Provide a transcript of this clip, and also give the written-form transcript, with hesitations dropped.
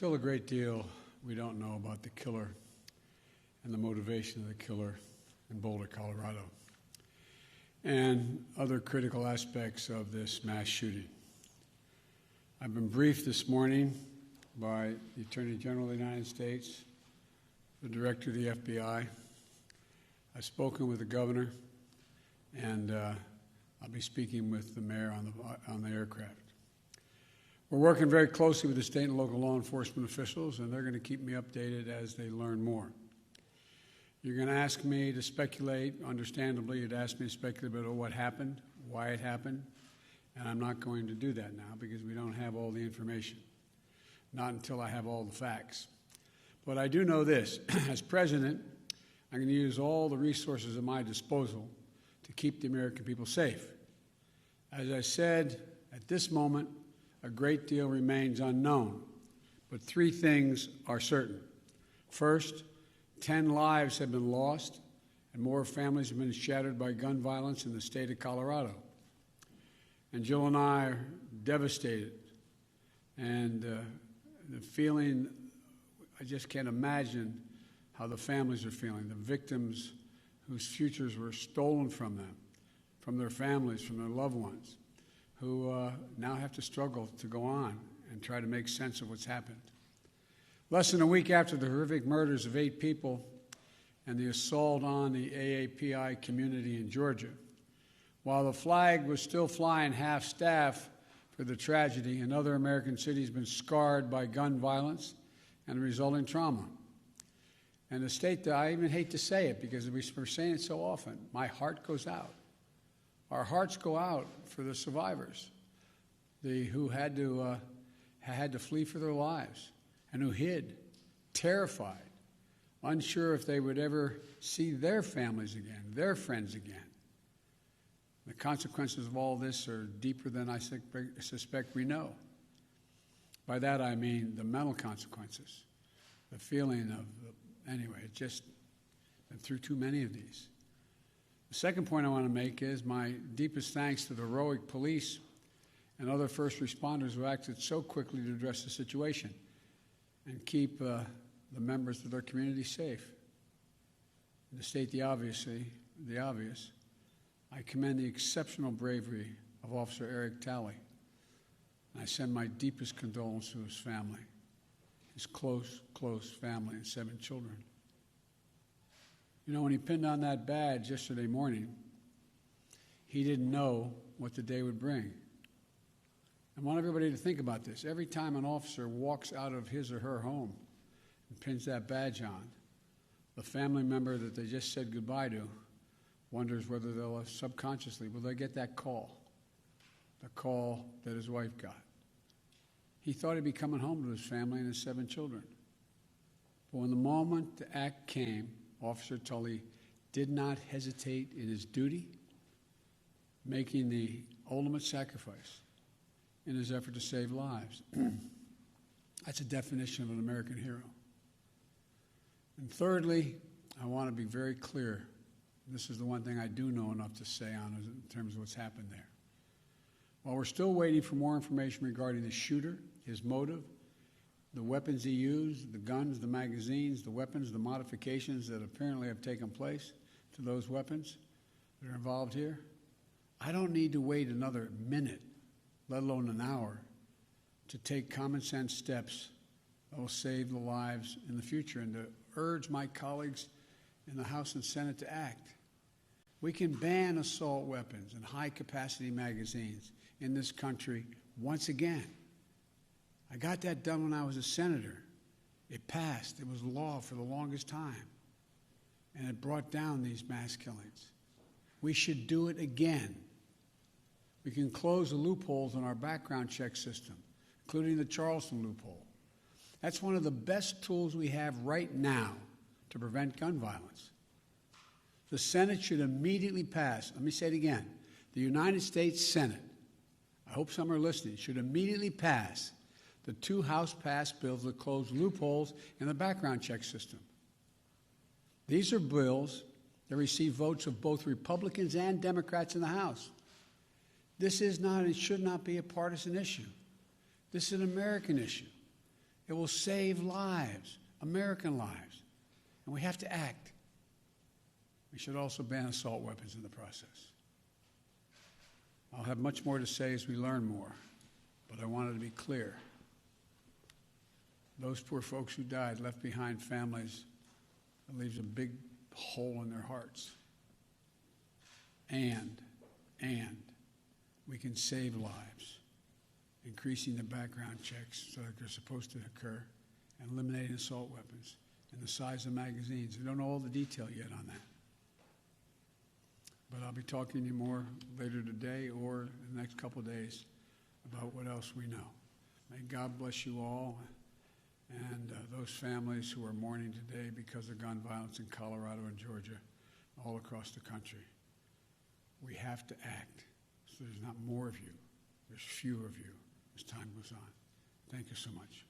Still a great deal we don't know about the killer and the motivation of the killer in Boulder, Colorado, and other critical aspects of this mass shooting. I've been briefed this morning by the Attorney General of the United States, the Director of the FBI. I've spoken with the governor, and I'll be speaking with the mayor on the aircraft. We're working very closely with the state and local law enforcement officials, and they're going to keep me updated as they learn more. You're going to ask me to speculate. Understandably, you'd ask me to speculate about what happened, why it happened, and I'm not going to do that now because we don't have all the information, not until I have all the facts. But I do know this. As president, I'm going to use all the resources at my disposal to keep the American people safe. As I said, at this moment, a great deal remains unknown, but three things are certain. First, 10 lives have been lost, and more families have been shattered by gun violence in the state of Colorado. And Jill and I are devastated, and the feeling, I just can't imagine how the families are feeling, the victims whose futures were stolen from them, from their families, from their loved ones, who now have to struggle to go on and try to make sense of what's happened. Less than a week after the horrific murders of 8 people and the assault on the AAPI community in Georgia, while the flag was still flying half-staff for the tragedy, another American city has been scarred by gun violence and the resulting trauma. And the state, I even hate to say it because we're saying it so often, my heart goes out. Our hearts go out for the survivors, who had to flee for their lives and who hid, terrified, unsure if they would ever see their families again, their friends again. The consequences of all this are deeper than I suspect we know. By that I mean the mental consequences, the feeling of, anyway, it's just been through too many of these. The second point I want to make is my deepest thanks to the heroic police and other first responders who acted so quickly to address the situation and keep the members of their community safe. And to state the obvious, I commend the exceptional bravery of Officer Eric Talley, and I send my deepest condolences to his family, his close family and 7 children. You know, when he pinned on that badge yesterday morning, he didn't know what the day would bring. I want everybody to think about this. Every time an officer walks out of his or her home and pins that badge on, the family member that they just said goodbye to wonders whether they'll subconsciously, will they get that call, the call that his wife got. He thought he'd be coming home to his family and his 7 children. But when the moment the act came, Officer Tully did not hesitate in his duty, making the ultimate sacrifice in his effort to save lives. That's a definition of an American hero. And thirdly, I want to be very clear. This is the one thing I do know enough to say on in terms of what's happened there. While we're still waiting for more information regarding the shooter, his motive, the weapons he used, the guns, the magazines, the weapons, the modifications that apparently have taken place to those weapons that are involved here, I don't need to wait another minute, let alone an hour, to take common sense steps that will save the lives in the future and to urge my colleagues in the House and Senate to act. We can ban assault weapons and high-capacity magazines in this country once again. I got that done when I was a senator. It passed. It was law for the longest time. And it brought down these mass killings. We should do it again. We can close the loopholes in our background check system, including the Charleston loophole. That's one of the best tools we have right now to prevent gun violence. The Senate should immediately pass, let me say it again, the United States Senate, I hope some are listening, should immediately pass the 2 House-passed bills that close loopholes in the background check system. These are bills that receive votes of both Republicans and Democrats in the House. This is not and should not be a partisan issue. This is an American issue. It will save lives, American lives, and we have to act. We should also ban assault weapons in the process. I'll have much more to say as we learn more, but I wanted to be clear. Those poor folks who died left behind families that leaves a big hole in their hearts. And we can save lives, increasing the background checks so that they're supposed to occur, and eliminating assault weapons, and the size of magazines. We don't know all the detail yet on that. But I'll be talking to you more later today or in the next couple of days about what else we know. May God bless you all and those families who are mourning today because of gun violence in Colorado and Georgia, all across the country. We have to act so there's not more of you, there's fewer of you as time goes on. Thank you so much.